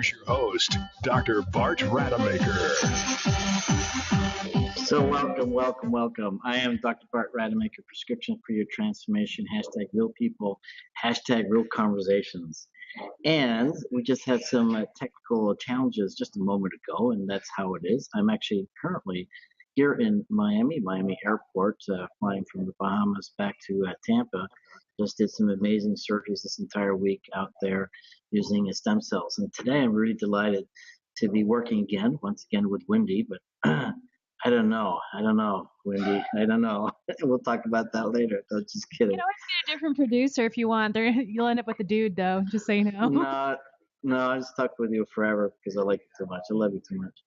here's your host, Dr. Bart Rademaker. So welcome. I am Dr. Bart Rademaker, Prescription for Your Transformation, hashtag real people, hashtag real conversations. And we just had some technical challenges just a moment ago, and that's how it is. I'm actually currently here in Miami Airport, flying from the Bahamas back to Tampa. Just did some amazing surgeries this entire week out there using stem cells. And today I'm really delighted to be working once again with Wendy, but I don't know, Wendy. I don't know. We'll talk about that later. No, just kidding. You can always get a different producer if you want. You'll end up with a dude, though, just so you know. No, I stuck with you forever because I like you too much. I love you too much.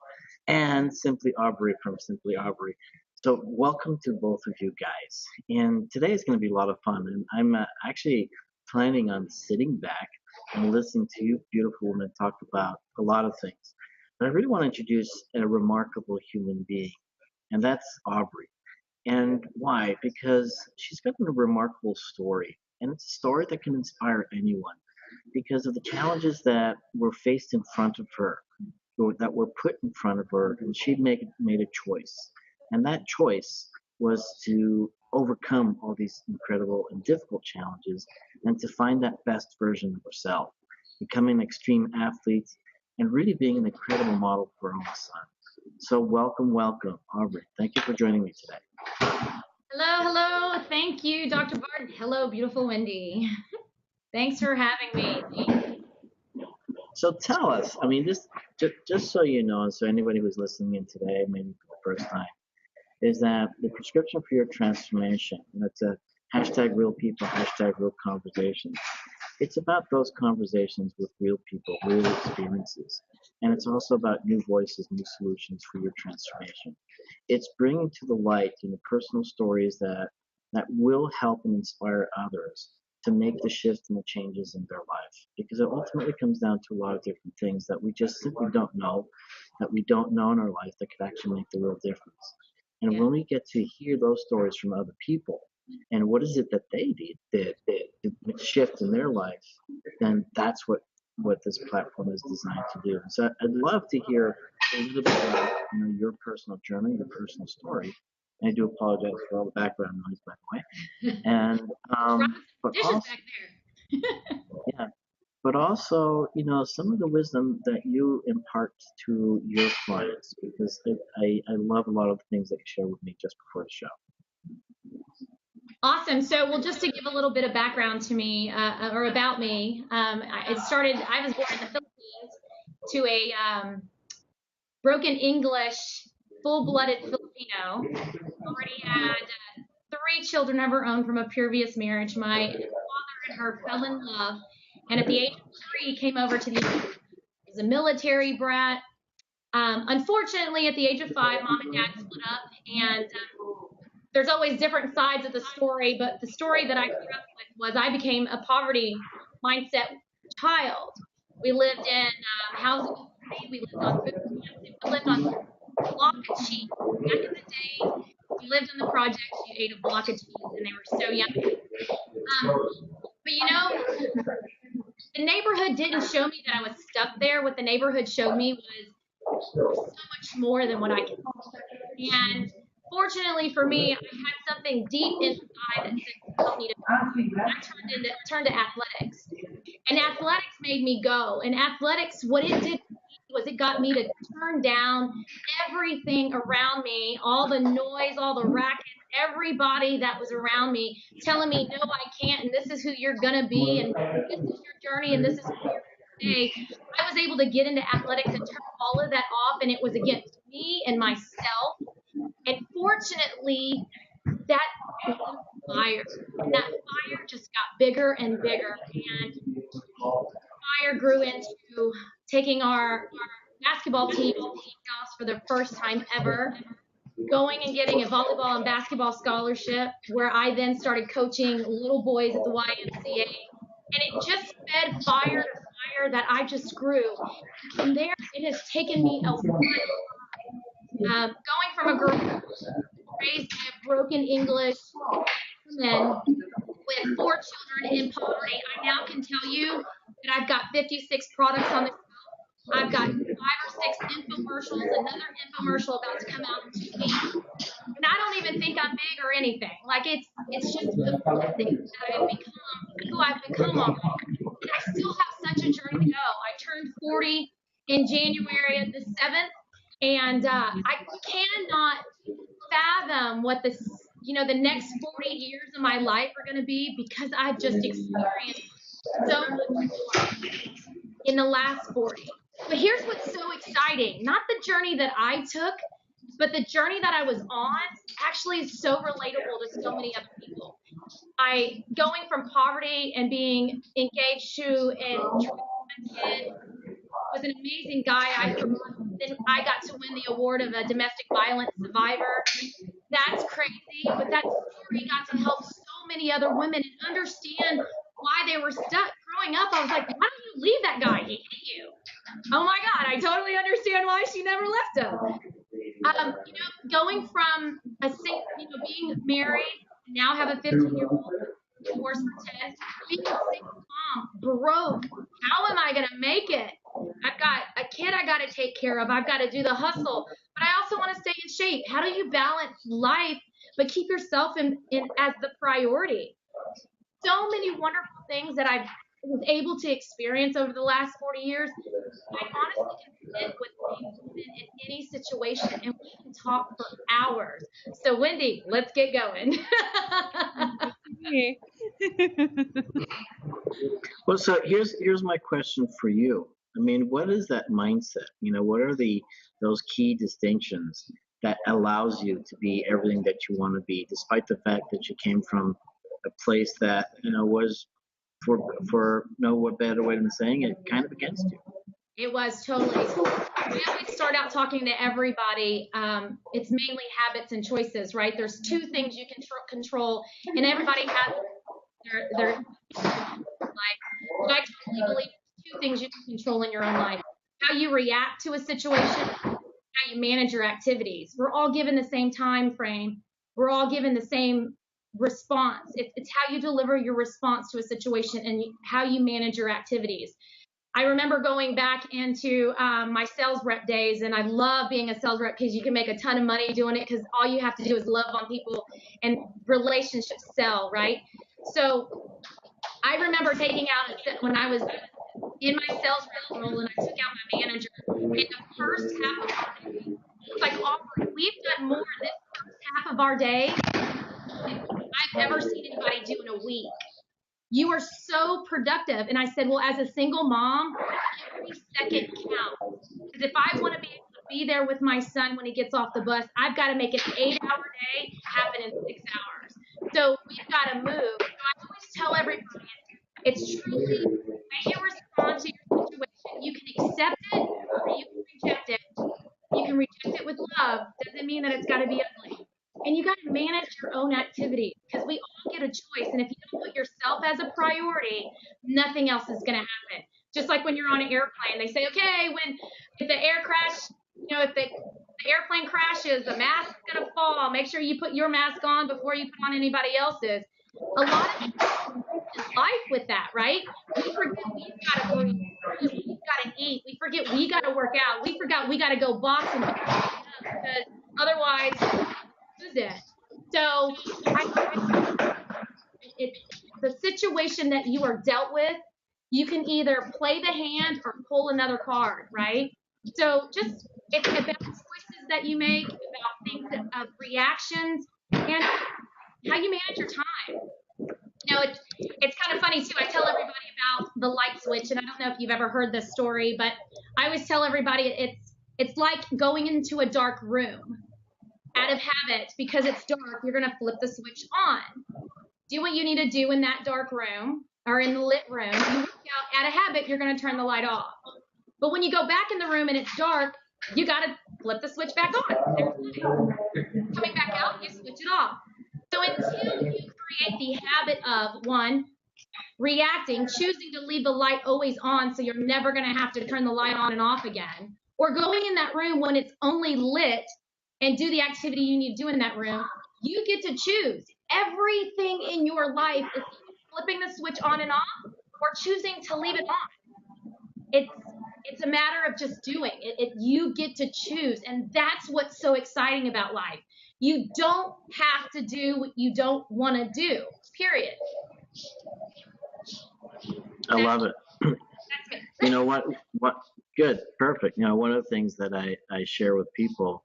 And Simple-Aubrey from Simple-Aubrey. So welcome to both of you guys. And today is going to be a lot of fun. And I'm actually planning on sitting back and listening to you beautiful women talk about a lot of things. But I really want to introduce a remarkable human being, and that's Aubrey. And why? Because she's got a remarkable story, and it's a story that can inspire anyone because of the challenges that were faced in front of her, or that were put in front of her, and she made a choice. And that choice was to overcome all these incredible and difficult challenges and to find that best version of herself, becoming an extreme athlete, and really being an incredible model for her own son. So welcome, Aubrey. Thank you for joining me today. Hello. Thank you, Dr. Bart. Hello, beautiful Wendy. Thanks for having me. So tell us, just so you know, and so anybody who's listening in today, maybe for the first time, is that the Prescription for Your Transformation, and that's a hashtag real people, hashtag real conversations. It's about those conversations with real people, real experiences. And it's also about new voices, new solutions for your transformation. It's bringing to the light personal stories that will help and inspire others to make the shift and the changes in their life. Because it ultimately comes down to a lot of different things that we just simply don't know, that we don't know in our life that could actually make the real difference. And when we get to hear those stories from other people, and what is it that they did to shift in their life, then that's what this platform is designed to do. So I'd love to hear a little bit about your personal journey, your personal story. And I do apologize for all the background noise, by the way. And but dishes also, back there. yeah, but also some of the wisdom that you impart to your clients, because I love a lot of the things that you share with me just before the show. Awesome. So, just to give a little bit of background to me, or about me, I was born in the Philippines to a broken English, full-blooded Filipino. Already had 3 children of her own from a previous marriage. My father and her fell in love, and at the age of 3, came over to the United States. He was a military brat. Unfortunately, at the age of 5, mom and dad split up, and there's always different sides of the story, but the story that I grew up with was I became a poverty mindset child. We lived in housing authority. We lived on food stamps. We lived on block of cheese. Back in the day, you lived in the projects, you ate a block of cheese, and they were so yummy. But the neighborhood didn't show me that I was stuck there. What the neighborhood showed me was so much more than what I could see. And fortunately for me, I had something deep inside that said, help me to I turned to athletics. And athletics made me go. And athletics, what it did was it got me to turn down everything around me, all the noise, all the racket, everybody that was around me telling me, no, I can't, and this is who you're going to be, and this is your journey, and this is who you're going to stay. I was able to get into athletics and turn all of that off, and it was against me and myself. And fortunately, that fire, and that fire just got bigger and bigger, and fire grew into taking our basketball team to playoffs for the first time ever, going and getting a volleyball and basketball scholarship, where I then started coaching little boys at the YMCA, and it just fed fire to fire that I just grew. From there, it has taken me a while. Going from a girl raised by a broken English woman with 4 children in poverty, I now can tell you that I've got 56 products on the shelf. I've got 5 or 6 infomercials, another infomercial about to come out in 2 weeks. And I don't even think I'm big or anything. Like it's just the blessing that I've become who I've become already. And I still have such a journey to go. I turned 40 in January at the 7th, and I cannot fathom what the next 40 years of my life are going to be, because I've just experienced so much more in the last 40. But here's what's so exciting. Not the journey that I took, but the journey that I was on actually is so relatable to so many other people. Going from poverty and being engaged to and kid was an amazing guy. Then I got to win the award of a domestic violence survivor. That's crazy, but that story got to help so many other women and understand why they were stuck. Growing up, I was like, why don't you leave that guy? He hit you. Oh my God, I totally understand why she never left him. Going from being married, now have a 15-year-old, divorced for 10, being a single mom, broke. How am I going to make it? I've got a kid I got to take care of. I've got to do the hustle, but I also want to stay in shape. How do you balance life, but keep yourself in as the priority? So many wonderful things that I was able to experience over the last 40 years. I honestly can sit with any woman in any situation, and we can talk for hours. So, Wendy, let's get going. Well, so here's my question for you. I mean, what is that mindset? What are those key distinctions that allows you to be everything that you want to be, despite the fact that you came from a place that was, for no better way than saying it, kind of against you? It was totally. We always start out talking to everybody. It's mainly habits and choices, right? There's 2 things you can control, and everybody has their life. But I totally believe there's 2 things you can control in your own life: how you react to a situation, how you manage your activities. We're all given the same time frame. We're all given the same response. It's how you deliver your response to a situation and how you manage your activities. I remember going back into my sales rep days, and I love being a sales rep because you can make a ton of money doing it, because all you have to do is love on people, and relationships sell, right? So I remember taking out, when I was in my sales rep role, and I took out my manager, in the first half of our day, it's like, Aubrey, we've done more this first half of our day than I've ever seen anybody do in a week. You are so productive. And I said, well, as a single mom, every second counts. Because if I want to be able to be there with my son when he gets off the bus, I've got to make an 8-hour day happen in 6 hours. So we've got to move. So I always tell everybody, it's truly the way you respond to your situation. You can accept it or you can reject it. You can reject it with love. Doesn't mean that it's got to be ugly. And you got to manage your own activity, because we all get a choice. And if you don't put yourself as a priority, nothing else is going to happen. Just like when you're on an airplane, they say, okay, if the air crash, if the airplane crashes, the mask is going to fall. Make sure you put your mask on before you put on anybody else's. A lot of people live life with that, right? We forget we've got to breathe. We've got to eat. We forget we got to work out. We forgot we got to go boxing, because otherwise lose it. So the situation that you are dealt with, you can either play the hand or pull another card, right? So just, it's about choices that you make, about things of reactions, and how you manage your time. It's kind of funny too. I tell everybody about the light switch, and I don't know if you've ever heard this story, but I always tell everybody it's like going into a dark room. Out of habit, because it's dark, you're going to flip the switch on. Do what you need to do in that dark room or in the lit room. You work out, out of habit, you're going to turn the light off. But when you go back in the room and it's dark, you got to flip the switch back on. There's light. Coming back out, you switch it off. So until you create the habit of, 1, reacting, choosing to leave the light always on so you're never going to have to turn the light on and off again, or going in that room when it's only lit and do the activity you need to do in that room, you get to choose. Everything in your life is flipping the switch on and off or choosing to leave it on. It's It's a matter of just doing it. You get to choose, and that's what's so exciting about life. You don't have to do what you don't want to do. Period. I love it. That's me. You know what? Good, perfect. You know, one of the things that I share with people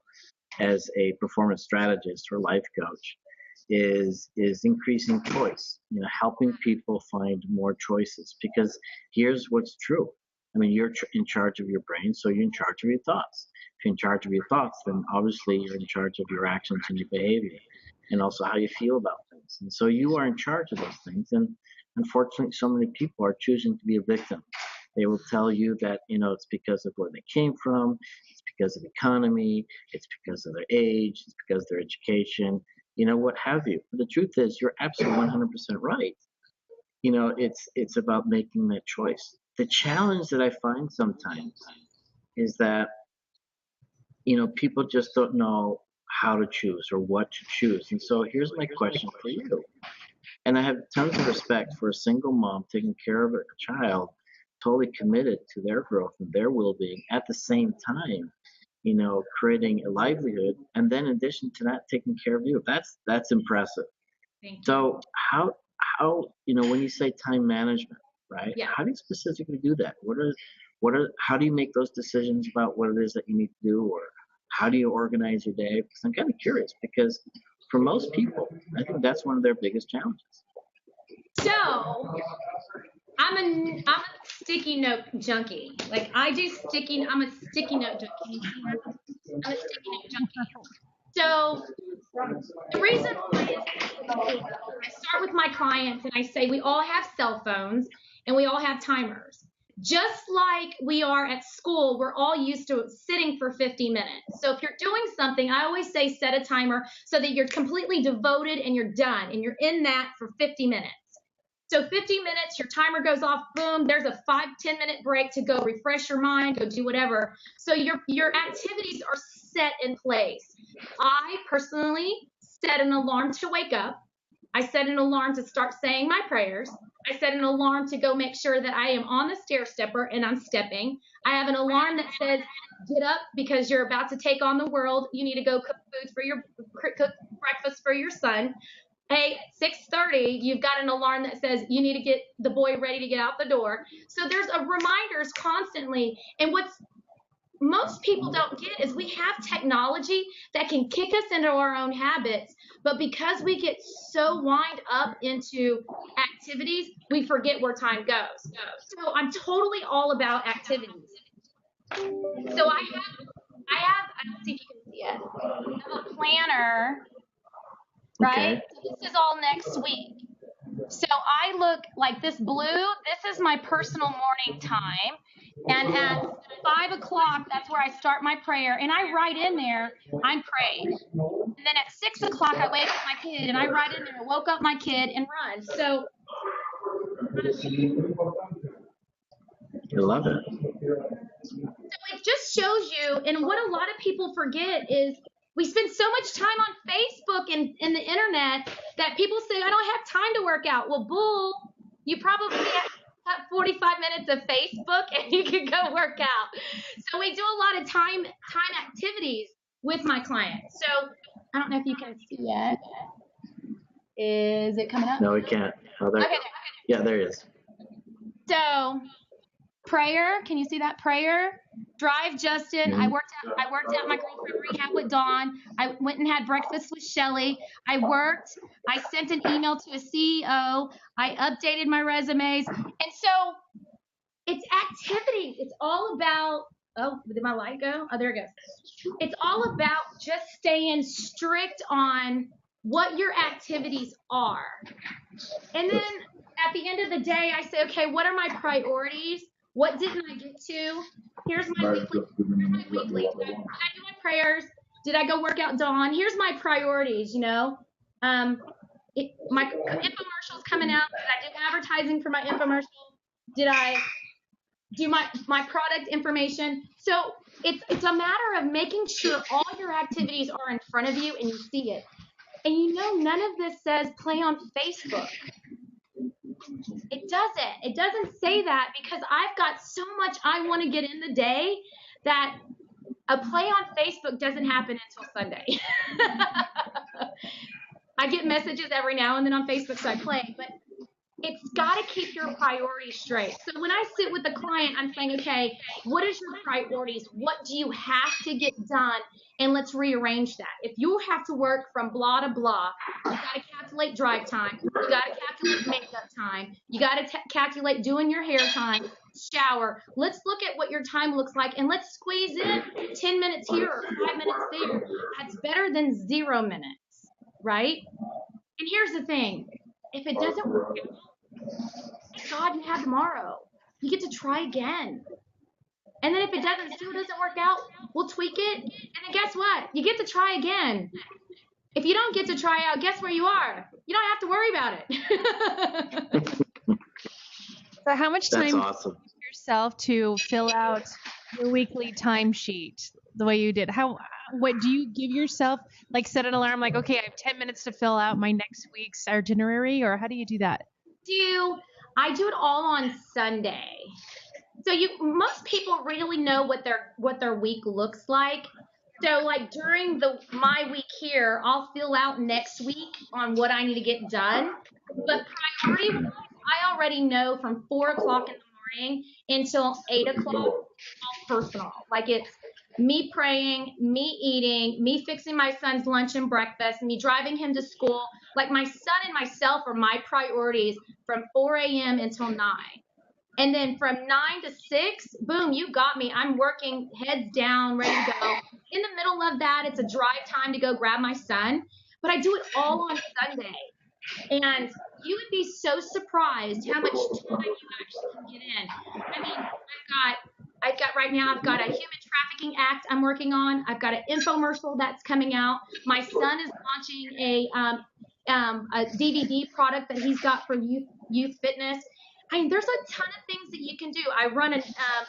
as a performance strategist or life coach is increasing choice. You know, helping people find more choices. Because here's what's true. I mean, you're in charge of your brain, so you're in charge of your thoughts. If you're in charge of your thoughts, then obviously you're in charge of your actions and your behavior, and also how you feel about things. And so you are in charge of those things. And unfortunately, so many people are choosing to be a victim. They will tell you that, you know, it's because of where they came from, it's because of the economy, it's because of their age, it's because of their education, you know, what have you. But the truth is, you're absolutely 100% right. You know, it's about making that choice. The challenge that I find sometimes is that, you know, people just don't know how to choose or what to choose. And so here's my question for you. And I have tons of respect for a single mom taking care of a child, totally committed to their growth and their well-being at the same time, you know, creating a livelihood, and then in addition to that, taking care of you. That's impressive. Thank you. So how you know, when you say time management, right? Yeah. How do you specifically do that? How do you make those decisions about what it is that you need to do, or how do you organize your day? Because I'm kind of curious, because for most people, I think that's one of their biggest challenges. So I'm a sticky note junkie. Like I'm a sticky note junkie. I'm a sticky note junkie. So the reason why is I start with my clients and I say we all have cell phones and we all have timers. Just like we are at school, we're all used to sitting for 50 minutes. So if you're doing something, I always say set a timer so that you're completely devoted and you're done and you're in that for 50 minutes. So 50 minutes, your timer goes off, boom, there's a 5-10 minute break to go refresh your mind, go do whatever. So your activities are set in place. I personally set an alarm to wake up. I set an alarm to start saying my prayers. I set an alarm to go make sure that I am on the stair stepper and I'm stepping. I have an alarm that says, get up because you're about to take on the world. You need to go cook breakfast for your son. Hey, 6:30, you've got an alarm that says you need to get the boy ready to get out the door. So there's reminders constantly. And what's most people don't get is we have technology that can kick us into our own habits, but because we get so wind up into activities, we forget where time goes. So I'm totally all about activities. So I don't think you can see it. I have a planner, right? Okay. So this is all next week. So I look like this blue, this is my personal morning time. And at 5 o'clock, that's where I start my prayer. And I write in there, I'm praying. And then at 6 o'clock, I wake up my kid and I write in there, woke up my kid and run. So I love it. So it just shows you, and what a lot of people forget is we spend so much time on Facebook and the internet that people say, I don't have time to work out. Well, bull, you probably have 45 minutes of Facebook and you can go work out. So we do a lot of time activities with my clients. So I don't know if you can see it. Is it coming up? No, we can't. Oh, there. Okay. Yeah, there it is. So prayer, can you see that prayer? Drive Justin. I worked out my girlfriend rehab with Dawn. I went and had breakfast with Shelly. I worked. I sent an email to a CEO. I updated my resumes. And so it's activities. It's all about, oh, did my light go? Oh, there it goes. It's all about just staying strict on what your activities are. And then at the end of the day, I say, okay, what are my priorities? What didn't I get to? Here's my weekly. Did I do my prayers? Did I go work out Dawn? Here's my priorities, you know. My infomercial's coming out. Did I do advertising for my infomercial? Did I do my product information? So it's a matter of making sure all your activities are in front of you and you see it. And you know, none of this says play on Facebook. It doesn't. It doesn't say that because I've got so much I want to get in the day that a play on Facebook doesn't happen until Sunday. I get messages every now and then on Facebook, so I play, but it's got to keep your priorities straight. So when I sit with the client, I'm saying, okay, what is your priorities? What do you have to get done? And let's rearrange that. If you have to work from blah to blah, you got to calculate drive time. You got to calculate makeup time. You got to calculate doing your hair time, shower. Let's look at what your time looks like, and let's squeeze in 10 minutes here or 5 minutes there. That's better than 0 minutes, right? And here's the thing. If it doesn't work out, God, you have tomorrow. You get to try again. And then if it still doesn't work out, we'll tweak it. And then guess what? You get to try again. If you don't get to try out, guess where you are? You don't have to worry about it. So how much time That's awesome. do you give yourself to fill out your weekly timesheet the way you did? What do you give yourself, like set an alarm, like, okay, I have 10 minutes to fill out my next week's itinerary, or how do you do that? I do it all on Sunday. So most people really know what their week looks like. So like during my week here, I'll fill out next week on what I need to get done. But priority wise, I already know from 4 o'clock in the morning until 8 o'clock, all personal. Like it's me praying, me eating, me fixing my son's lunch and breakfast, me driving him to school. Like my son and myself are my priorities from 4 a.m. until 9. And then from 9 to 6, boom, you got me. I'm working heads down, ready to go. In the middle of that, it's a drive time to go grab my son. But I do it all on Sunday. And you would be so surprised how much time you actually can get in. I mean, I've got right now, I've got a human trafficking act I'm working on. I've got an infomercial that's coming out. My son is launching a DVD product that he's got for youth fitness. I mean, there's a ton of things that you can do. I run a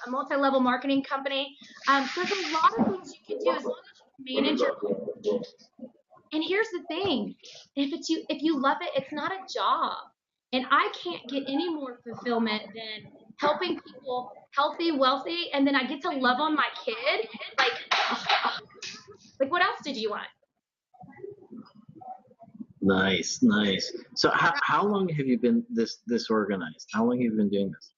multi-level marketing company. There's a lot of things you can do as long as you manage your life. And here's the thing. If you love it, it's not a job. And I can't get any more fulfillment than helping people healthy, wealthy, and then I get to love on my kid. Like what else did you want? Nice. So how long have you been this organized? How long have you been doing this?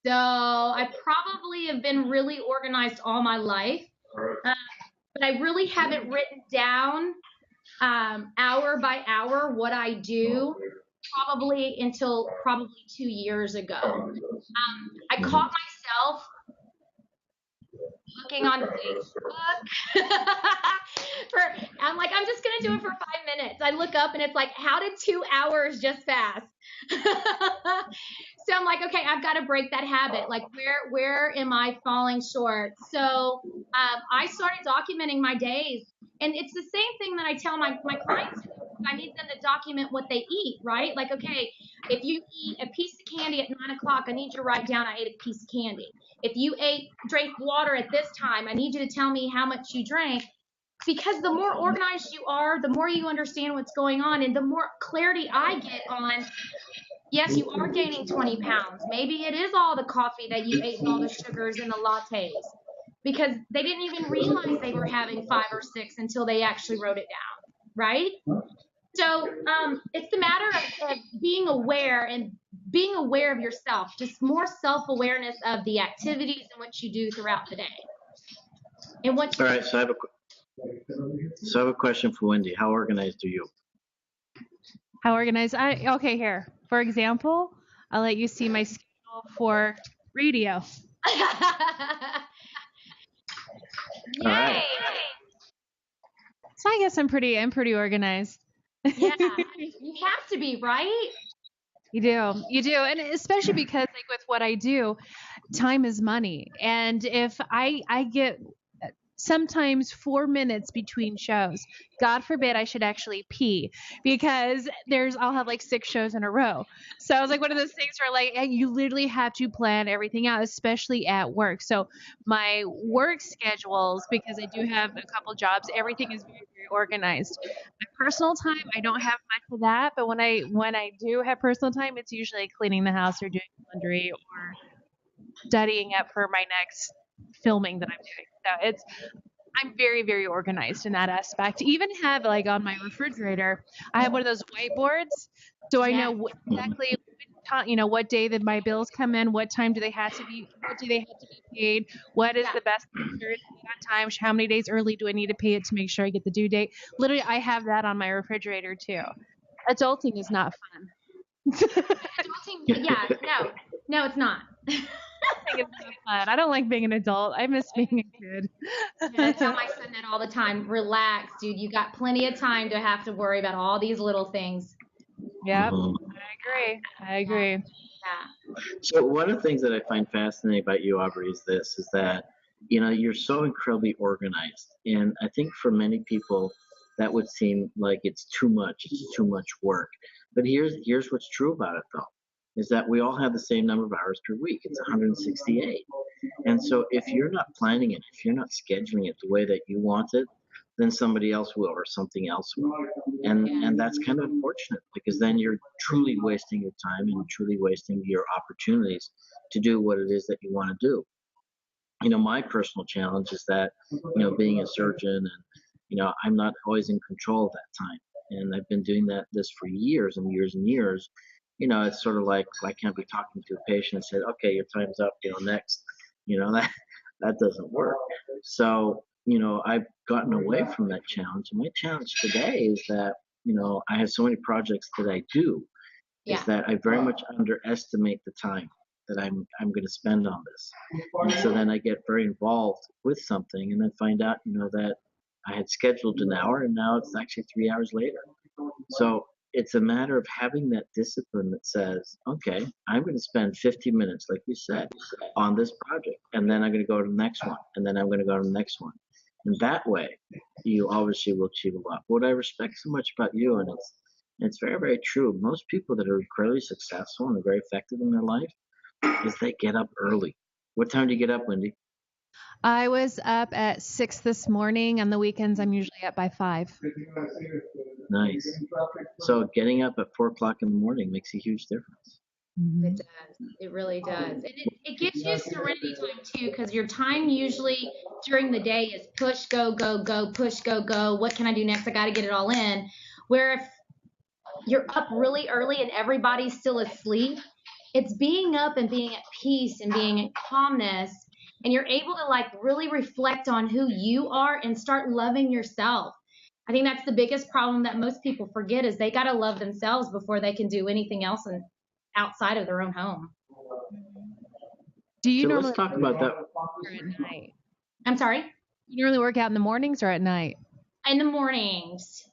So I probably have been really organized all my life, but I really haven't written down hour by hour what I do probably until 2 years ago. I caught myself looking on Facebook. I'm like, I'm just going to do it for 5 minutes. I look up and it's like, how did 2 hours just pass? So I'm like, okay, I've got to break that habit. Like, where am I falling short? So I started documenting my days. And it's the same thing that I tell my clients. I need them to document what they eat, right? Like, okay, if you eat a piece of candy at 9 o'clock, I need you to write down I ate a piece of candy. If you drank water at this time, I need you to tell me how much you drank. Because the more organized you are, the more you understand what's going on, and the more clarity I get on, yes, you are gaining 20 pounds. Maybe it is all the coffee that you ate and all the sugars and the lattes. Because they didn't even realize they were having 5 or 6 until they actually wrote it down, right? So it's the matter of being aware and being aware of yourself, just more self-awareness of the activities and what you do throughout the day. And what All right, so I have a question for Wendy. How organized are you? How organized? Okay, here. For example, I'll let you see my schedule for radio. All right. So I guess I'm pretty organized. Yeah, you have to be, right? You do, and especially because like with what I do, time is money, and if I get sometimes 4 minutes between shows. God forbid I should actually pee, because I'll have like 6 shows in a row. So it's like one of those things where like you literally have to plan everything out, especially at work. So my work schedules, because I do have a couple jobs, everything is very, very organized. My personal time, I don't have much of that, but when I do have personal time, it's usually cleaning the house or doing laundry or studying up for my next filming that I'm doing. So I'm very, very organized in that aspect. Even have like on my refrigerator, I have one of those whiteboards, so I know exactly what day that my bills come in, what do they have to be paid, what is the best time, how many days early do I need to pay it to make sure I get the due date. Literally, I have that on my refrigerator too. Adulting is not fun. No, it's not. It's not fun. I don't like being an adult. I miss being a kid. I tell my son that all the time. Relax, dude. You got plenty of time to have to worry about all these little things. Yep, Mhm. I agree. Yeah. So one of the things that I find fascinating about you, Aubrey, is that you're so incredibly organized, and I think for many people that would seem like it's too much work. But here's what's true about it though, is that we all have the same number of hours per week. It's 168. And so if you're not planning it, if you're not scheduling it the way that you want it, then somebody else will or something else will. And that's kind of unfortunate, because then you're truly wasting your time and truly wasting your opportunities to do what it is that you want to do. My personal challenge is that, being a surgeon, and, I'm not always in control of that time. And I've been doing this for years and years and years. It's sort of like I can't be talking to a patient and say, okay, your time's up, next. That doesn't work. So, I've gotten away from that challenge. And my challenge today is that, I have so many projects that I do, is that I very much underestimate the time that I'm going to spend on this. And so then I get very involved with something and then find out, that I had scheduled an hour and now it's actually 3 hours later. So it's a matter of having that discipline that says, okay, I'm going to spend 50 minutes, like you said, on this project, and then I'm going to go to the next one, and then I'm going to go to the next one. And that way, you obviously will achieve a lot. What I respect so much about you, and it's very, very true, most people that are incredibly successful and are very effective in their life, is they get up early. What time do you get up, Wendy? I was up at 6 this morning. On the weekends, I'm usually up by 5. Nice. So getting up at 4 o'clock in the morning makes a huge difference. It does. It really does. And it gives you serenity time too, because your time usually during the day is push, go, go, go, push, go, go. What can I do next? I got to get it all in. Where if you're up really early and everybody's still asleep, it's being up and being at peace and being in calmness. And you're able to like really reflect on who you are and start loving yourself. I think that's the biggest problem that most people forget, is they got to love themselves before they can do anything else outside of their own home. Do you normally let's talk about that. at night? I'm sorry? You normally work out in the mornings or at night? In the mornings.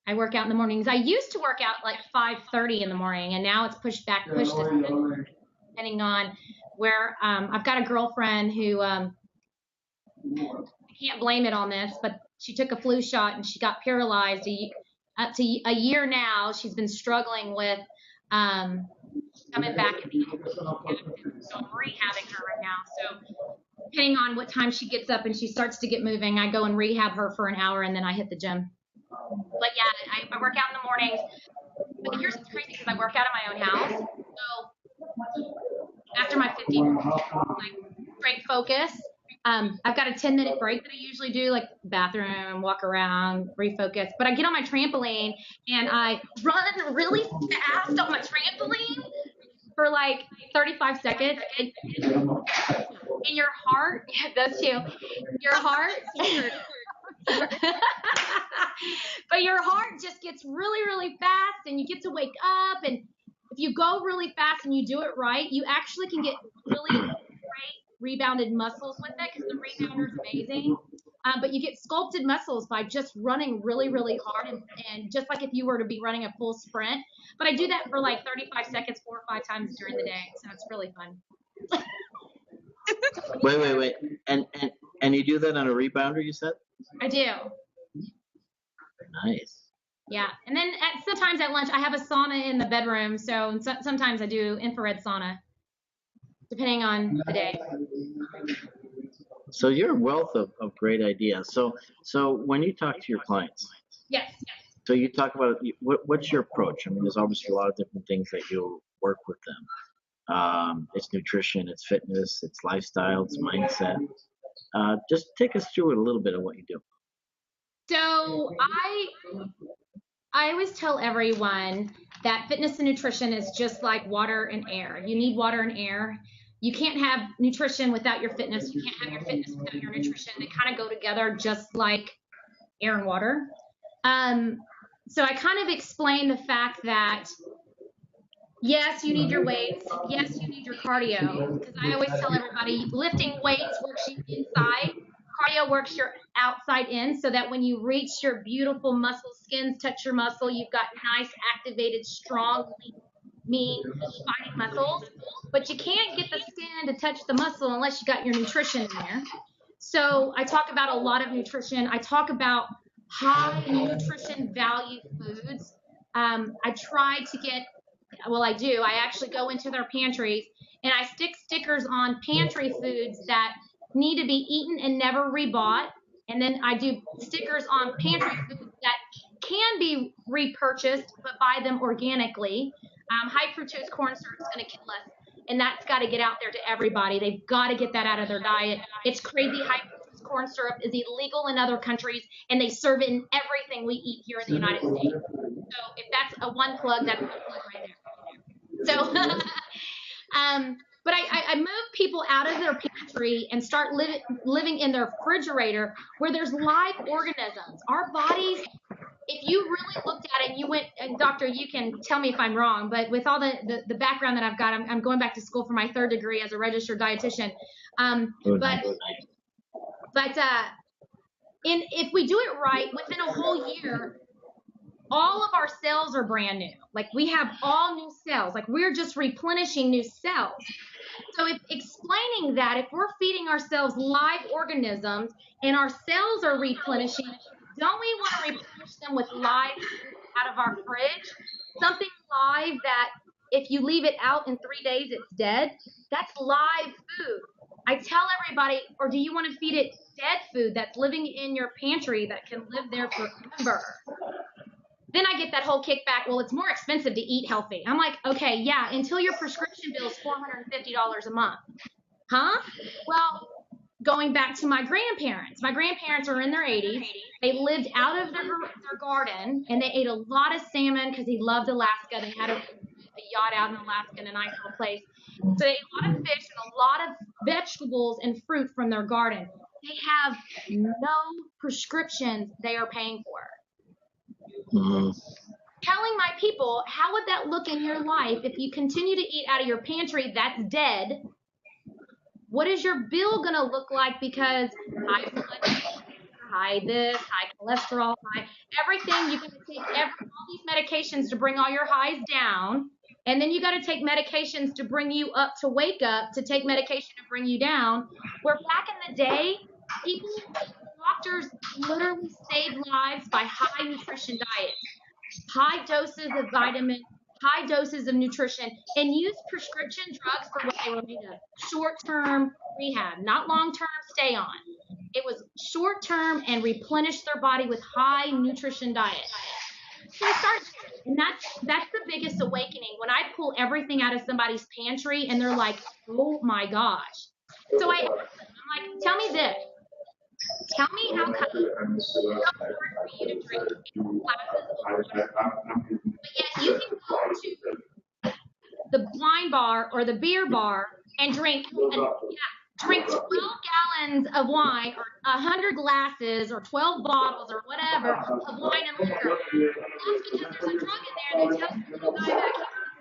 I work out in the mornings. I used to work out like 5:30 in the morning, and now it's pushed to 7, depending on where. I've got a girlfriend who I can't blame it on this, but she took a flu shot and she got paralyzed. Up to a year now, she's been struggling with coming back and being able to eat. So I'm rehabbing her right now. So depending on what time she gets up and she starts to get moving, I go and rehab her for an hour and then I hit the gym. But yeah, I work out in the mornings. But here's what's crazy, because I work out in my own house. So after my 15 minutes, like straight focus, I've got a 10-minute break that I usually do, like bathroom, walk around, refocus. But I get on my trampoline and I run really fast on my trampoline for like 35 seconds. And your heart, those two, your heart, but your heart just gets really, really fast and you get to wake up. And if you go really fast and you do it right, you actually can get really great rebounded muscles with it, because the rebounder is amazing. But you get sculpted muscles by just running really, really hard, and just like if you were to be running a full sprint. But I do that for like 35 seconds, 4 or 5 times during the day, so it's really fun. Wait. And And you do that on a rebounder, you said? I do. Nice. Yeah, and then sometimes at lunch I have a sauna in the bedroom, so sometimes I do infrared sauna, depending on the day. So you're a wealth of great ideas. So when you talk to your clients, Yes. so you talk about what's your approach? I mean, there's obviously a lot of different things that you'll work with them. It's nutrition, it's fitness, it's lifestyle, it's mindset. Just take us through it a little bit of what you do. So I always tell everyone that fitness and nutrition is just like water and air. You need water and air. You can't have nutrition without your fitness. You can't have your fitness without your nutrition. They kind of go together just like air and water. So I kind of explain the fact that, yes, you need your weights. Yes, you need your cardio. Because I always tell everybody, lifting weights works you inside. Cardio works your outside in, so that when you reach your beautiful muscle, skins touch your muscle, you've got nice, activated, strong, mean, fighting muscles. But you can't get the skin to touch the muscle unless you got your nutrition in there. So I talk about a lot of nutrition. I talk about high nutrition value foods. I try to get, well, I do. I actually go into their pantries and I stick stickers on pantry foods that need to be eaten and never rebought. And then I do stickers on pantry foods that can be repurchased, but buy them organically. High fructose corn syrup is going to kill us, and that's got to get out there to everybody. They've got to get that out of their diet. It's crazy. High fructose corn syrup is illegal in other countries, and they serve it in everything we eat here in the United States. So if that's a one plug, that's a one plug right there. So, but I move people out of their pantry and start living in their refrigerator where there's live organisms. Our bodies, if you really looked at it and you went, and doctor, you can tell me if I'm wrong, but with all the background that I've got, I'm going back to school for my 3rd degree as a registered dietitian. If we do it right, within a whole year, all of our cells are brand new. Like, we have all new cells. Like, we're just replenishing new cells. So if explaining that, if we're feeding ourselves live organisms and our cells are replenishing, don't we want to replenish them with live food out of our fridge? Something live that if you leave it out in 3 days, it's dead. That's live food. I tell everybody, or do you want to feed it dead food that's living in your pantry that can live there forever? Then I get that whole kickback, well, it's more expensive to eat healthy. I'm like, okay, yeah, until your prescription bill is $450 a month. Huh? Well, going back to my grandparents are in their 80s. They lived out of their garden, and they ate a lot of salmon because he loved Alaska. They had a yacht out in Alaska in a nice little place. So they ate a lot of fish and a lot of vegetables and fruit from their garden. They have no prescriptions they are paying for. Telling my people, how would that look in your life if you continue to eat out of your pantry that's dead? What is your bill going to look like? Because high blood pressure, high this, high cholesterol, high everything. You got to take all these medications to bring all your highs down. And then you got to take medications to bring you up to wake up, to take medication to bring you down. Where back in the day, doctors literally saved lives by high nutrition diets, high doses of vitamins, high doses of nutrition, and used prescription drugs for what they were made of. Short-term rehab, not long-term stay on. It was short-term and replenish their body with high nutrition diet. So and that's the biggest awakening when I pull everything out of somebody's pantry and they're like, oh my gosh. So I'm like, tell me this. Tell me how come it's so hard for you to drink 8 glasses of water, but yet you can go to the wine bar or the beer bar and drink 12 gallons of wine or 100 glasses or 12 bottles or whatever of wine and liquor. That's because there's a drug in there that tells the little guy back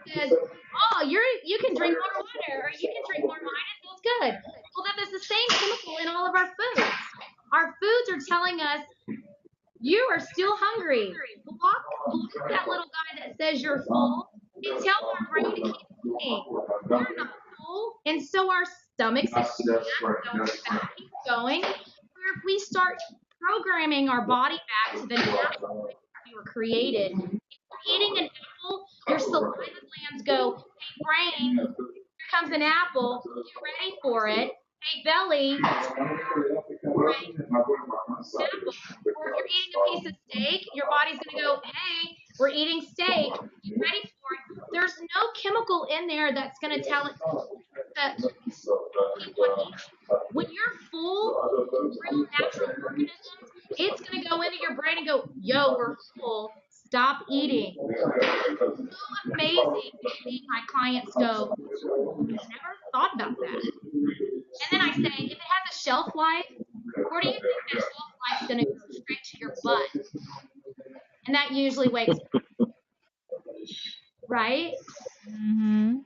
here says, oh, you can drink more water or you can drink more wine, it feels good. Well, that is the same chemical in all of our foods. Our foods are telling us, you are still hungry. Block that little guy that says you're full and tell our brain to keep eating. We're not full, and so our stomachs expand, so our fatty going, or if we start programming our body back to the natural way we were created. If you're eating an apple, your saliva glands go, hey brain, here comes an apple, get ready for it. Hey belly, brain, apple. Or if you're eating a piece of steak, your body's going to go, hey, we're eating steak, get ready for it. There's no chemical in there that's going to tell it that keep on eating. When you're full, real natural organisms, it's going to go into your brain and go, yo, we're full, stop eating. It's so amazing to see my clients go, I never thought about that. And then I say, if it has a shelf life, where do you think that shelf life is going to go straight to your butt? And that usually wakes up, right? Mm-hmm.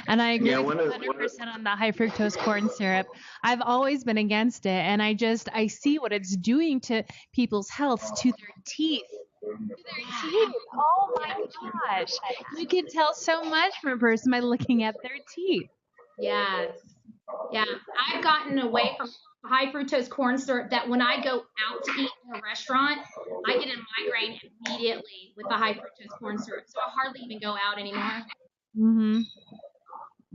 And I agree 100% on the high fructose corn syrup. I've always been against it, and I see what it's doing to people's health, to their teeth. Oh my gosh. You can tell so much from a person by looking at their teeth. Yes. Yeah. I've gotten away from high fructose corn syrup that when I go out to eat in a restaurant, I get a migraine immediately with the high fructose corn syrup. So I hardly even go out anymore. Mm-hmm.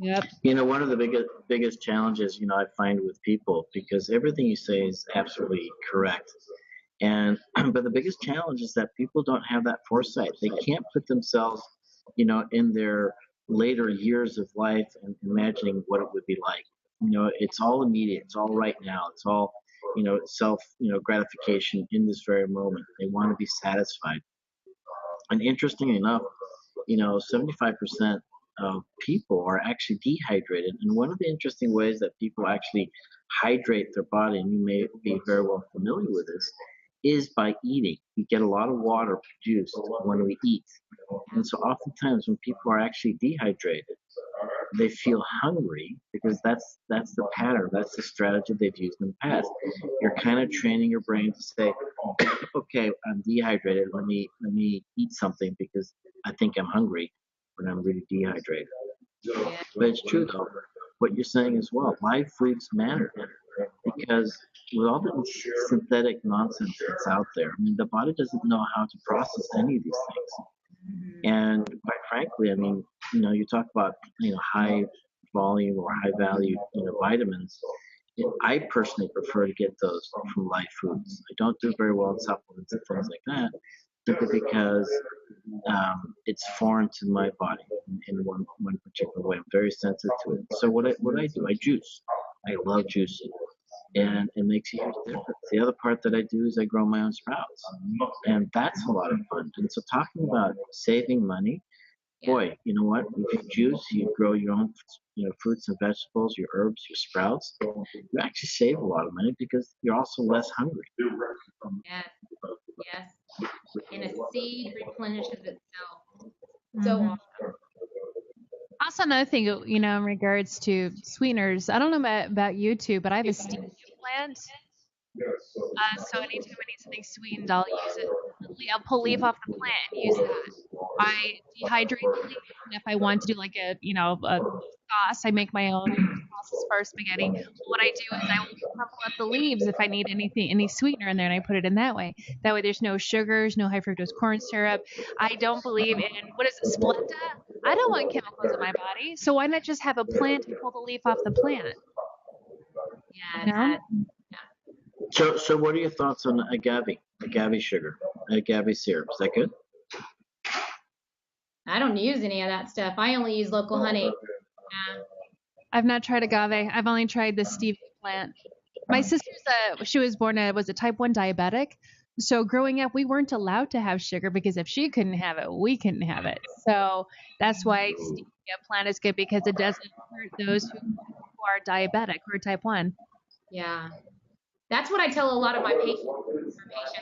Yep. One of the biggest challenges, I find with people, because everything you say is absolutely correct. But the biggest challenge is that people don't have that foresight. They can't put themselves, in their later years of life and imagining what it would be like. It's all immediate. It's all right now. It's all, self, gratification in this very moment. They want to be satisfied. And interestingly enough, 75% of people are actually dehydrated. And one of the interesting ways that people actually hydrate their body, and you may be very well familiar with this, is by eating. We get a lot of water produced when we eat. And so oftentimes when people are actually dehydrated, they feel hungry because that's the pattern. That's the strategy they've used in the past. You're kind of training your brain to say, okay, I'm dehydrated. Let me eat something because I think I'm hungry when I'm really dehydrated. But it's true though, what you're saying as well. Live foods matter because with all the synthetic nonsense that's out there, the body doesn't know how to process any of these things. And quite frankly, you talk about, high volume or high value, vitamins. I personally prefer to get those from live foods. I don't do very well in supplements and things like that, simply because it's foreign to my body in one particular way. I'm very sensitive to it. So what I do, I juice. I love juicing. And it makes a huge difference. The other part that I do is I grow my own sprouts. And that's a lot of fun. And so talking about saving money, boy, you know what? If you juice, you grow your own fruits and vegetables, your herbs, your sprouts, you actually save a lot of money because you're also less hungry. Yes. And a seed replenishes itself. So often. Also, another thing, in regards to sweeteners, I don't know about you two, but I have a stevia plant. So anytime I need something sweetened, I'll use it. I'll pull leaf off the plant and use that. I dehydrate the leaf, and if I want to do like a sauce, I make my own sauces for spaghetti. What I do is I will crumple up the leaves if I need any sweetener in there, and I put it in that way. That way there's no sugars, no high fructose corn syrup. I don't believe in, Splenda? I don't want chemicals in my body, so why not just have a plant and pull the leaf off the plant? Yeah. So what are your thoughts on agave sugar, agave syrup? Is that good? I don't use any of that stuff. I only use local honey. Yeah. I've not tried agave. I've only tried the stevia plant. My sister's she was born was a type 1 diabetic. So growing up, we weren't allowed to have sugar because if she couldn't have it, we couldn't have it. So that's why stevia plant is good because it doesn't hurt those who are diabetic or type 1. Yeah. That's what I tell a lot of my patients,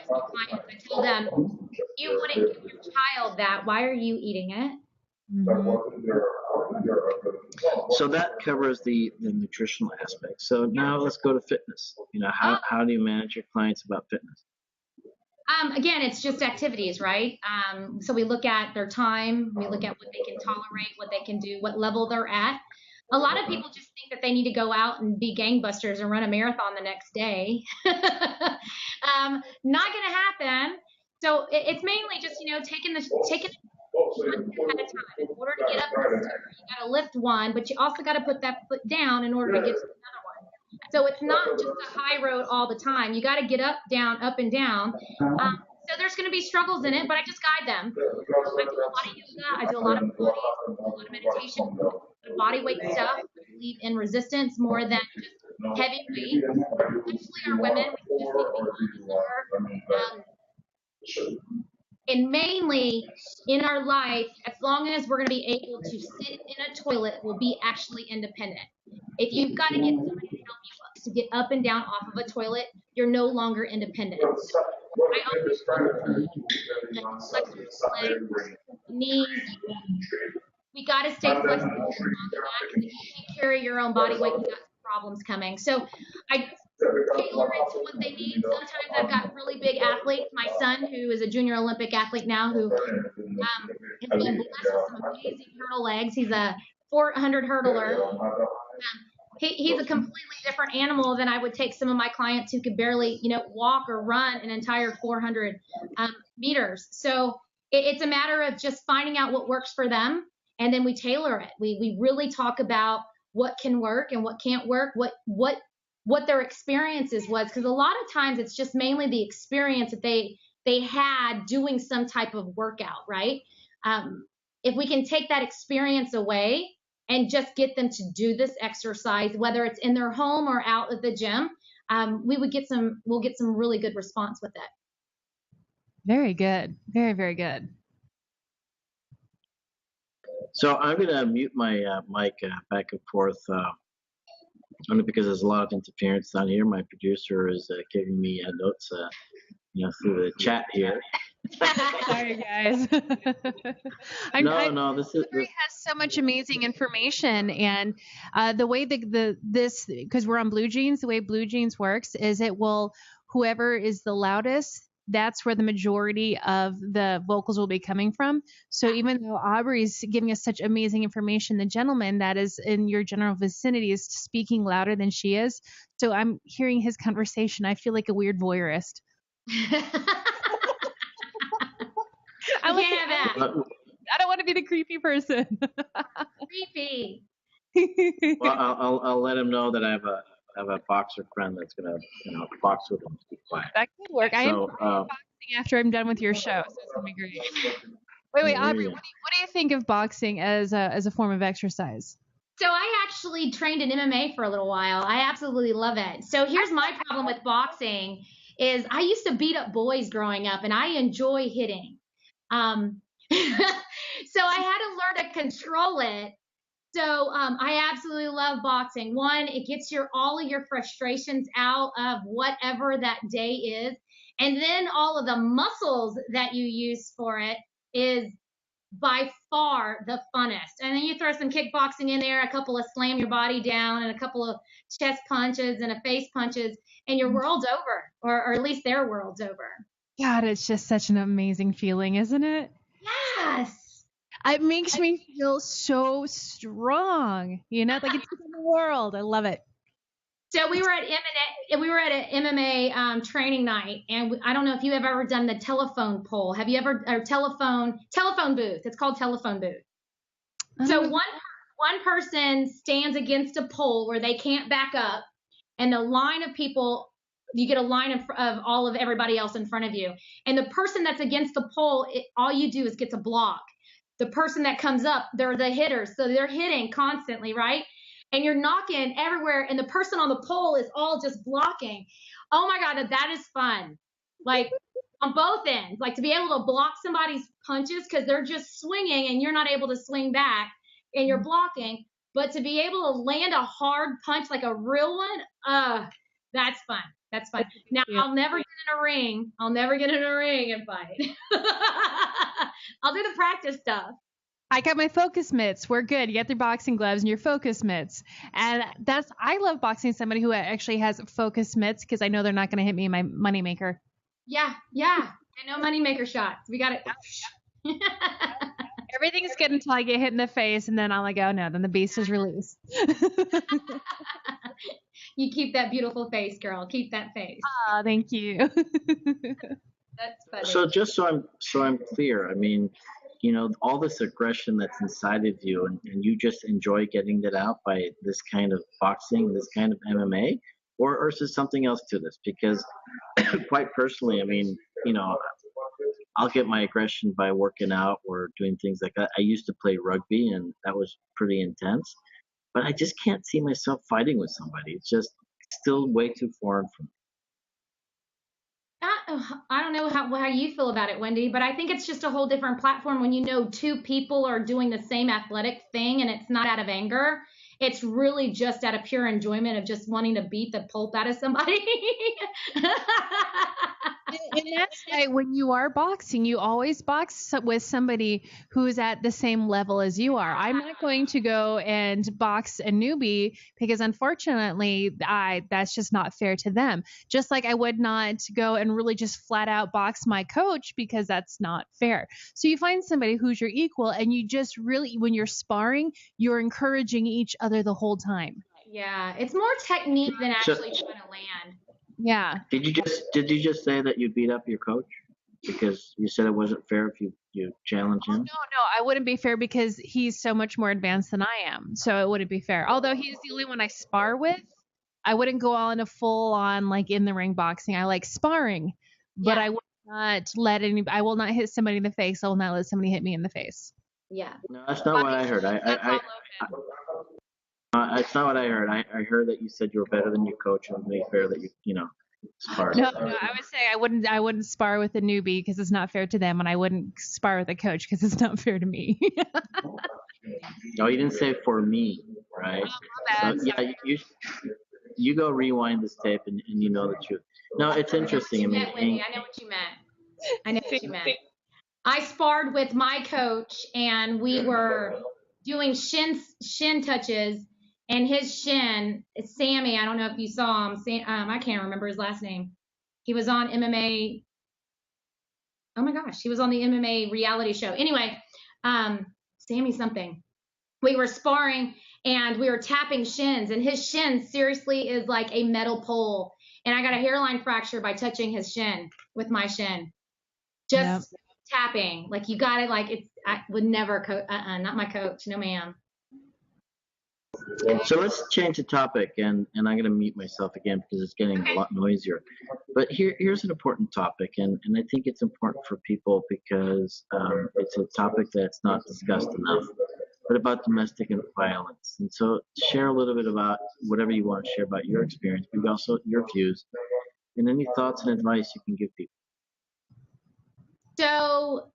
my clients. I tell them, if you wouldn't give your child that, why are you eating it? Mm-hmm. So that covers the nutritional aspect. So now let's go to fitness. How do you manage your clients about fitness? Again, it's just activities, right? So we look at their time, we look at what they can tolerate, what they can do, what level they're at. A lot of people just think that they need to go out and be gangbusters and run a marathon the next day. Not going to happen. So it's mainly just, taking it one step at a time. In order to get up the stairs, you got to lift one, but you also got to put that foot down in order to get to another one. So it's not just a high road all the time. You got to get up, down, up, and down. So there's going to be struggles in it, but I just guide them. I do a lot of yoga. I do a lot of Pilates, a lot of meditation, body weight stuff. I believe in resistance more than just heavy weight. Especially our women, we just need to be more. And mainly in our life, as long as we're going to be able to sit in a toilet, we'll be actually independent. If you've got to get somebody to help you to get up and down off of a toilet, you're no longer independent. So I always flex your legs, knees. We got to stay flexible on the back. If you can't carry your own body weight, you got problems coming. So I tailor it to what they need. Sometimes I've got really big athletes. My son, who is a junior Olympic athlete now, who has been blessed with some amazing hurdle legs. He's a 400 hurdler. He's a completely different animal than I would take some of my clients who could barely, walk or run an entire 400 meters. So it's a matter of just finding out what works for them, and then we tailor it. We really talk about what can work and what can't work, what their experiences was, because a lot of times it's just mainly the experience that they had doing some type of workout, right? If we can take that experience away and just get them to do this exercise, whether it's in their home or out at the gym, we'll get some really good response with it. Very good. Very, very good. So I'm going to mute my mic back and forth only because there's a lot of interference down here. My producer is giving me notes through the chat here. Sorry, guys. This has so much amazing information, and the way because we're on Blue Jeans, the way Blue Jeans works is whoever is the loudest, that's where the majority of the vocals will be coming from. So even though Aubrey's giving us such amazing information, the gentleman that is in your general vicinity is speaking louder than she is. So I'm hearing his conversation. I feel like a weird voyeurist. I don't want to be the creepy person. Creepy. Well, I'll let him know that I have a boxer friend that's gonna box with him to be quiet. That could work. I am boxing after I'm done with your show, so it's gonna be great. Wait, Aubrey, what do you think of boxing as a form of exercise? So I actually trained in MMA for a little while. I absolutely love it. So here's my problem with boxing is I used to beat up boys growing up, and I enjoy hitting. So I had to learn to control it. So I absolutely love boxing. One, it gets all of your frustrations out of whatever that day is. And then all of the muscles that you use for it is by far the funnest. And then you throw some kickboxing in there, a couple of slam your body down and a couple of chest punches and a face punches, and your world's over, or at least their world's over. God, it's just such an amazing feeling, isn't it? Yes. It makes me feel so strong, like it's in the world. I love it. So we were at an MMA training night, and I don't know if you have ever done the telephone poll. Have you ever, or telephone booth? It's called telephone booth. So one person stands against a pole where they can't back up, and the line of people, you get a line of all of everybody else in front of you, and the person that's against the pole, all you do is get to block. The person that comes up, they're the hitters, so they're hitting constantly, right? And you're knocking everywhere, and the person on the pole is all just blocking. Oh my God, that is fun. Like on both ends, like to be able to block somebody's punches because they're just swinging and you're not able to swing back and you're blocking, but to be able to land a hard punch like a real one, that's fun. That's fun. Now, I'll never get in a ring. And fight. I'll do the practice stuff. I got my focus mitts. We're good. You got your boxing gloves and your focus mitts. And I love boxing somebody who actually has focus mitts because I know they're not going to hit me in my moneymaker. Yeah. And no moneymaker shots. We got it. Everything's good until I get hit in the face, and then I'm like, oh no, then the beast is released. You keep that beautiful face, girl. Keep that face. Oh, thank you. That's funny. So just so I'm clear, I mean, all this aggression that's inside of you, and you just enjoy getting it out by this kind of boxing, this kind of MMA, or is there something else to this? Because quite personally, I mean, I'll get my aggression by working out or doing things like that. I used to play rugby, and that was pretty intense, but I just can't see myself fighting with somebody. It's just still way too foreign for me. I don't know how you feel about it, Wendy, but I think it's just a whole different platform when two people are doing the same athletic thing, and it's not out of anger. It's really just out of pure enjoyment of just wanting to beat the pulp out of somebody. And that's why when you are boxing, you always box with somebody who's at the same level as you are. I'm not going to go and box a newbie because unfortunately, that's just not fair to them. Just like I would not go and really just flat out box my coach because that's not fair. So you find somebody who's your equal, and you just really, when you're sparring, you're encouraging each other the whole time. Yeah, it's more technique than actually trying to land. Yeah. Did you just say that you beat up your coach because you said it wasn't fair if you challenge him? No, I wouldn't be fair because he's so much more advanced than I am. So it wouldn't be fair. Although he's the only one I spar with, I wouldn't go on a full on like in the ring boxing. I like sparring, but I will not hit somebody in the face. I will not let somebody hit me in the face. Yeah. No, that's not what I heard. It's not what I heard. I heard that you said you were better than your coach, and it would be fair that you sparred. No, I would say I wouldn't spar with a newbie because it's not fair to them, and I wouldn't spar with a coach because it's not fair to me. No, you didn't say for me, right? Oh, so yeah, you go rewind this tape, and you know the truth. No, it's interesting. I know what you meant. I sparred with my coach, and we were doing shin touches. And his shin, Sammy, I don't know if you saw him. I can't remember his last name. He was on MMA. Oh my gosh, he was on the MMA reality show. Anyway, Sammy something. We were sparring and we were tapping shins, and his shin seriously is like a metal pole. And I got a hairline fracture by touching his shin with my shin. Just tapping. Like you got it. Like I would never not my coach. No, ma'am. So let's change the topic, and I'm going to mute myself again because it's getting a lot noisier. But here's an important topic, and I think it's important for people because it's a topic that's not discussed enough, but about domestic violence. And so share a little bit about whatever you want to share about your experience, but also your views, and any thoughts and advice you can give people. So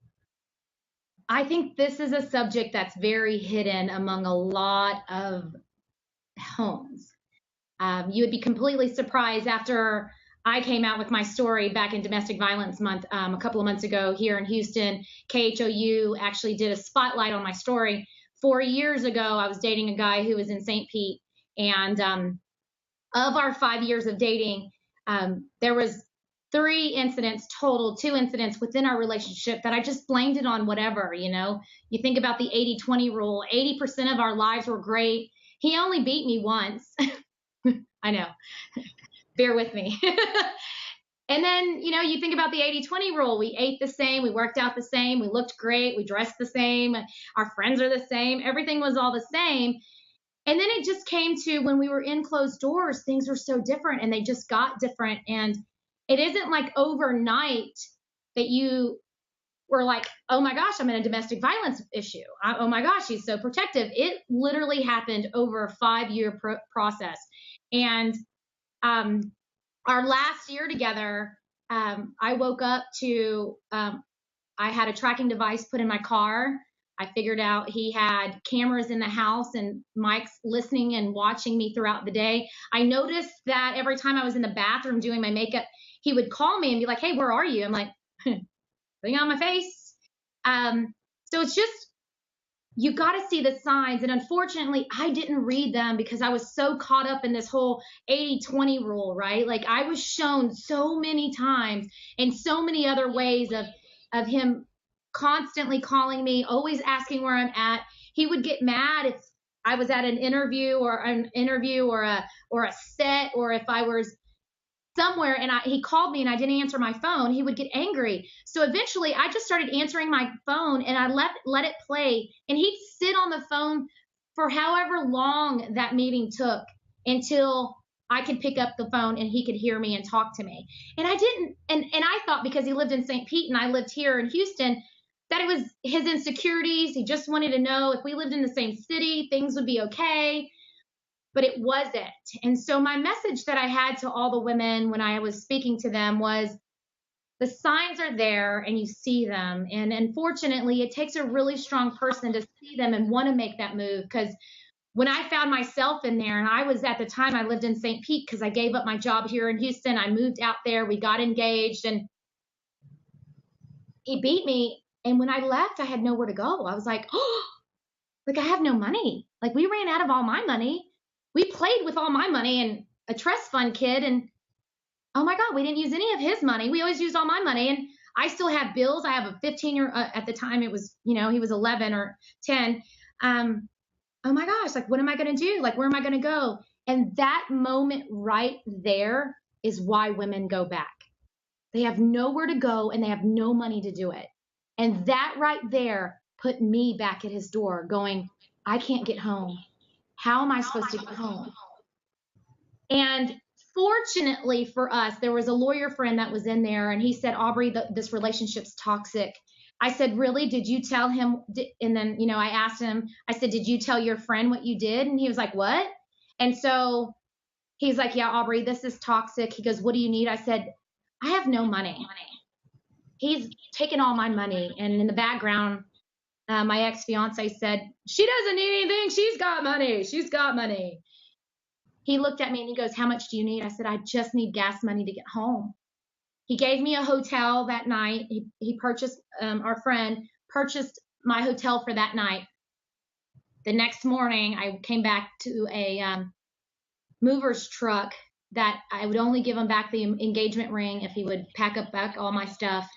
I think this is a subject that's very hidden among a lot of homes. You would be completely surprised after I came out with my story back in Domestic Violence Month a couple of months ago here in Houston. KHOU actually did a spotlight on my story. 4 years ago, I was dating a guy who was in St. Pete, and of our 5 years of dating, there was 3 incidents total, 2 incidents within our relationship that I just blamed it on whatever, You think about the 80-20 rule. 80% of our lives were great. He only beat me once. I know. Bear with me. And then, you think about the 80-20 rule. We ate the same. We worked out the same. We looked great. We dressed the same. Our friends are the same. Everything was all the same. And then it just came to when we were in closed doors, things were so different, and they just got different. And it isn't like overnight that you were like, oh my gosh, I'm in a domestic violence issue. Oh my gosh, he's so protective. It literally happened over a 5-year process. And our last year together, I woke up to, I had a tracking device put in my car. I figured out he had cameras in the house and mics listening and watching me throughout the day. I noticed that every time I was in the bathroom doing my makeup, he would call me and be like, hey, where are you? I'm like, putting on my face. So it's just, you got to see the signs. And unfortunately, I didn't read them because I was so caught up in this whole 80-20 rule, right? Like I was shown so many times and so many other ways of him constantly calling me, always asking where I'm at. He would get mad if I was at an interview or a set, or if I was somewhere and he called me and I didn't answer my phone, he would get angry. So eventually I just started answering my phone, and I let it play, and he'd sit on the phone for however long that meeting took until I could pick up the phone and he could hear me and talk to me. And I didn't, and I thought because he lived in St. Pete and I lived here in Houston, that it was his insecurities. He just wanted to know if we lived in the same city, things would be okay. But it wasn't. And so my message that I had to all the women when I was speaking to them was, the signs are there and you see them. And unfortunately, it takes a really strong person to see them and want to make that move. Because when I found myself in there, and I was at the time, I lived in St. Pete because I gave up my job here in Houston. I moved out there. We got engaged, and he beat me. And when I left, I had nowhere to go. I was like, oh, like I have no money. Like we ran out of all my money. We played with all my money and a trust fund kid, and oh my God, we didn't use any of his money. We always used all my money, and I still have bills. I have a 15-year, at the time it was, he was 11 or 10. Oh my gosh, like what am I going to do? Like where am I going to go? And that moment right there is why women go back. They have nowhere to go and they have no money to do it. And that right there put me back at his door going, I can't get home. How am I supposed to get home? And fortunately for us, there was a lawyer friend that was in there, and he said, Aubrey, this relationship's toxic. I said, really? Did you tell him? And then, I asked him, I said, did you tell your friend what you did? And he was like, what? And so he's like, yeah, Aubrey, this is toxic. He goes, what do you need? I said, I have no money. He's taken all my money. And in the background, my ex-fiance said, she doesn't need anything. She's got money. She's got money. He looked at me and he goes, how much do you need? I said, I just need gas money to get home. He gave me a hotel that night. He purchased, our friend purchased my hotel for that night. The next morning, I came back to a mover's truck that I would only give him back the engagement ring if he would pack up back all my stuff.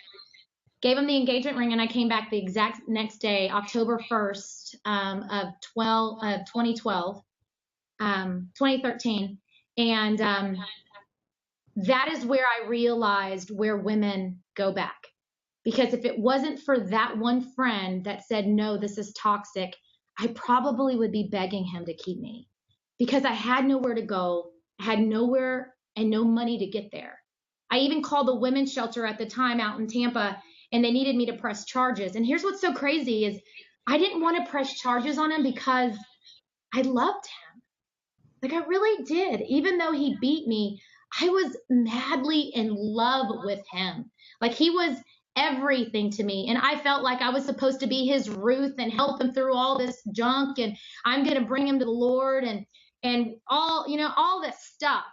Gave him the engagement ring, and I came back the exact next day, October 1st of 2013. And that is where I realized where women go back. Because if it wasn't for that one friend that said, no, this is toxic, I probably would be begging him to keep me. Because I had nowhere to go, I had nowhere and no money to get there. I even called the women's shelter at the time out in Tampa, and they needed me to press charges. And here's what's so crazy is I didn't want to press charges on him because I loved him. Like I really did. Even though he beat me, I was madly in love with him. Like he was everything to me. And I felt like I was supposed to be his Ruth and help him through all this junk. And I'm going to bring him to the Lord and all, all this stuff.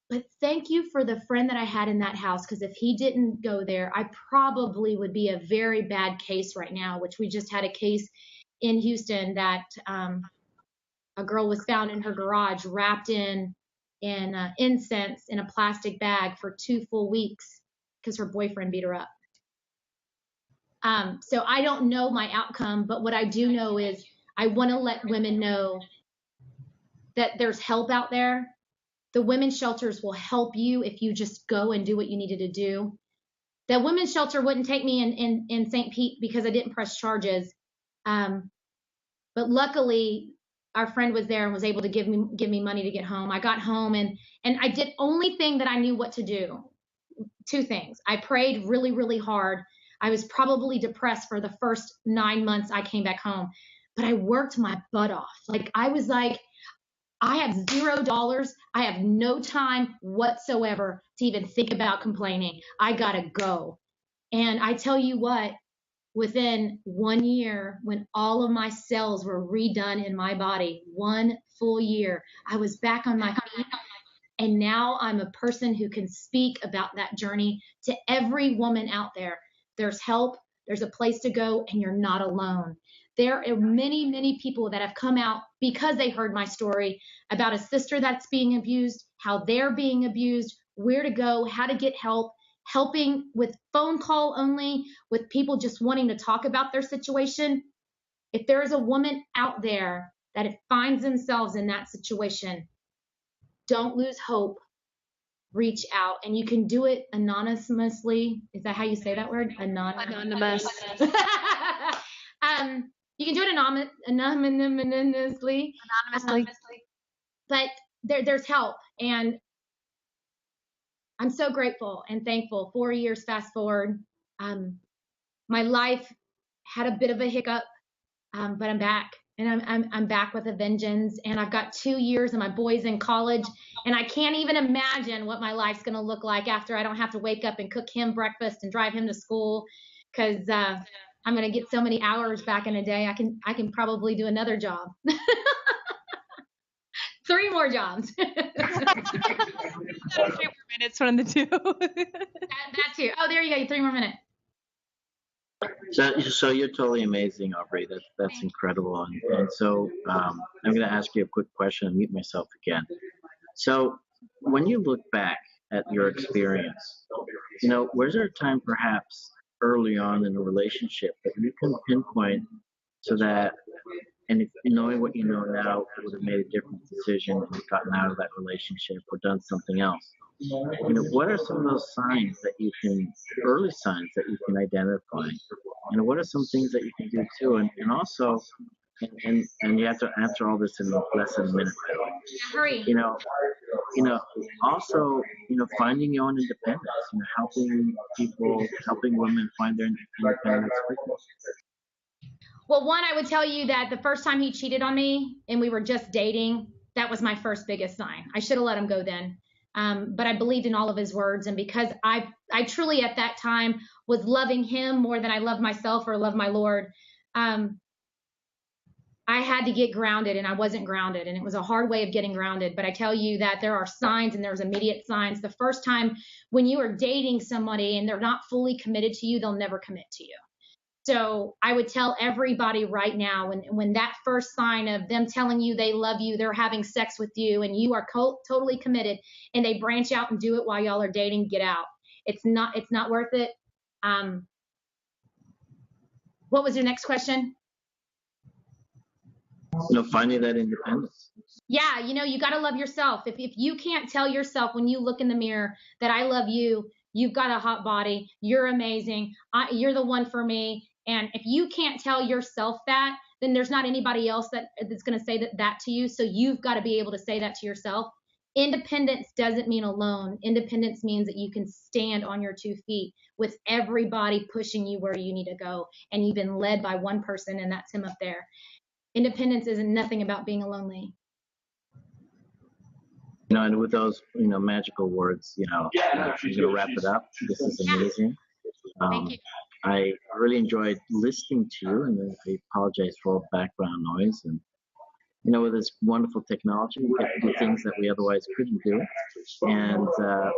But thank you for the friend that I had in that house, because if he didn't go there, I probably would be a very bad case right now, which we just had a case in Houston that a girl was found in her garage wrapped in incense in a plastic bag for 2 full weeks because her boyfriend beat her up. So I don't know my outcome, but what I do know is I want to let women know that there's help out there. The women's shelters will help you if you just go and do what you needed to do. The women's shelter wouldn't take me in St. Pete because I didn't press charges. But luckily, our friend was there and was able to give me money to get home. I got home and I did only thing that I knew what to do. 2 things. I prayed really, really hard. I was probably depressed for the first 9 months I came back home, but I worked my butt off. Like I was like, I have $0. I have no time whatsoever to even think about complaining. I gotta go. And I tell you what, within 1 year, when all of my cells were redone in my body, 1 full year, I was back on my feet. And now I'm a person who can speak about that journey to every woman out there. There's help, there's a place to go, and you're not alone. There are many, many people that have come out because they heard my story about a sister that's being abused, how they're being abused, where to go, how to get help, helping with phone call only, with people just wanting to talk about their situation. If there is a woman out there that finds themselves in that situation, don't lose hope. Reach out, and you can do it anonymously. Is that how you say that word? Anonymous. You can do it anonymously. But there's help, and I'm so grateful and thankful. 4 years fast forward, my life had a bit of a hiccup, but I'm back. And I'm back with a vengeance, and I've got 2 years, and my boy's in college, and I can't even imagine what my life's going to look like after I don't have to wake up and cook him breakfast and drive him to school, because I'm going to get so many hours back in a day. I can probably do another job. 3 more jobs. 3 more minutes, one of the two. that too. Oh, there you go. 3 more minutes. So you're totally amazing, Aubrey. That's incredible. And so I'm going to ask you a quick question and mute myself again. So when you look back at your experience, was there a time perhaps early on in a relationship that you can pinpoint so that, and if knowing what you know now, it would have made a different decision and you've gotten out of that relationship or done something else? What are some of those signs that early signs that you can identify? And what are some things that you can do too? And also, and you have to answer all this in less than a minute. Hurry. Also, finding your own independence, helping women find their independence quickly. Well, one, I would tell you that the first time he cheated on me and we were just dating, that was my first biggest sign. I should have let him go then. But I believed in all of his words. And because I truly at that time was loving him more than I loved myself or loved my Lord, I had to get grounded, and I wasn't grounded. And it was a hard way of getting grounded. But I tell you that there are signs, and there's immediate signs. The first time when you are dating somebody and they're not fully committed to you, they'll never commit to you. So I would tell everybody right now, when that first sign of them telling you they love you, they're having sex with you, and you are totally committed, and they branch out and do it while y'all are dating, get out. It's not worth it. What was your next question? Finding that independence. Yeah, you got to love yourself. If you can't tell yourself when you look in the mirror that I love you, you've got a hot body, you're amazing, you're the one for me. And if you can't tell yourself that, then there's not anybody else that's going to say that to you. So you've got to be able to say that to yourself. Independence doesn't mean alone. Independence means that you can stand on your 2 feet with everybody pushing you where you need to go. And you've been led by one person, and that's him up there. Independence isn't nothing about being lonely. And with those, magical words, I'm going to wrap it up. This is amazing. Thank you. I really enjoyed listening to you, and I apologize for all background noise. And, with this wonderful technology, we get to do things that we otherwise couldn't do. And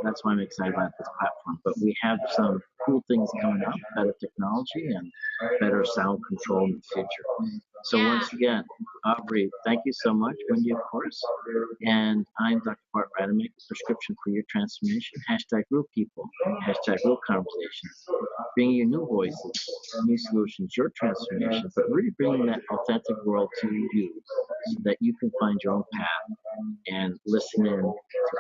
that's why I'm excited about this platform. But we have some cool things coming up, better technology and better sound control in the future. So once again, Aubrey, thank you so much. Wendy, of course. And I'm Dr. Bart Rademaker, prescription for your transformation. #real people. #real conversations. Bringing you new voices, new solutions, your transformation, but really bringing that authentic world to you so that you can find your own path and listen in to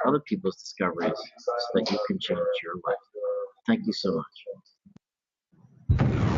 other people's discoveries so that you can change your life. Thank you so much.